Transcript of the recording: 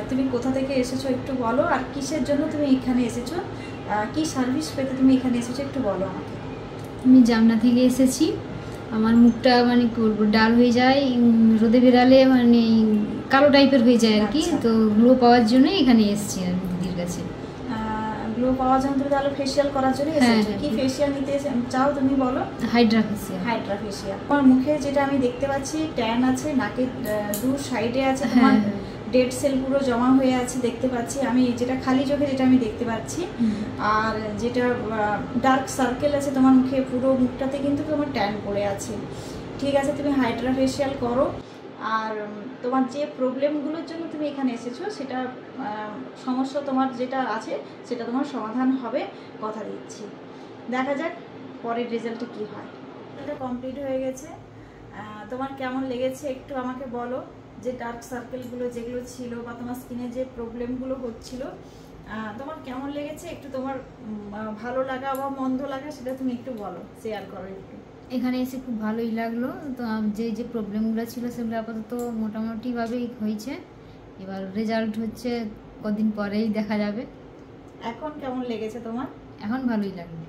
তুমি কোথা থেকে এসেছো একটু বলো, আর কিসের জন্য তুমি এখানে এসেছো, কি সার্ভিস পেতে তুমি এখানে এসেছো একটু বলো আমাকে। আমি জামনা থেকে এসেছি। আমার মুখটা মানে করবো ডাল হয়ে যায়, রোদে বেরালে মানে কালো টাইপের হয়ে যায় আর কি। তো গ্লো পাওয়ার জন্য এখানে এসেছি আমি দিদির কাছে। গ্লো পাওয়ার জন্য তুমি তাহলে ফেসিয়াল করার জন্য এসেছো? কি ফেসিয়াল নিতে চাও তুমি বলো? Hydra facial. Hydra facial. তোমার মুখে যেটা আমি দেখতে পাচ্ছি ট্যান আছে, নাকের দু সাইডে আছে, তোমার ডেড সেল পুরো জমা হয়ে আছে দেখতে পাচ্ছি আমি, যেটা খালি চোখে যেটা আমি দেখতে পাচ্ছি। আর যেটা ডার্ক সার্কেল আছে তোমার মুখে, পুরো মুখটাতে কিন্তু তোমার ট্যান পড়ে আছে। ঠিক আছে, তুমি হাইড্রা ফেসিয়াল করো। আর তোমার যে প্রবলেমগুলোর জন্য তুমি এখানে এসেছো সেটা সমস্যা তোমার যেটা আছে সেটা তোমার সমাধান হবে, কথা দিচ্ছি। দেখা যাক পরের রেজাল্টে কি হয়। এটা কমপ্লিট হয়ে গেছে। তোমার কেমন লেগেছে একটু আমাকে বলো। যে ডার্ক সার্কেলগুলো যেগুলো ছিল বা তোমার স্কিনে যে প্রবলেমগুলো হচ্ছিল, তোমার কেমন লেগেছে একটু, তোমার ভালো লাগা বা মন্দ লাগা সেটা তুমি একটু বলো, শেয়ার করো একটু। এখানে এসে খুব ভালোই লাগলো। তো যে যে প্রবলেমগুলো ছিল সেগুলো আপাতত মোটামুটিভাবেই হয়েছে। এবার রেজাল্ট হচ্ছে কদিন পরেই দেখা যাবে। এখন কেমন লেগেছে তোমার? এখন ভালোই লাগবে।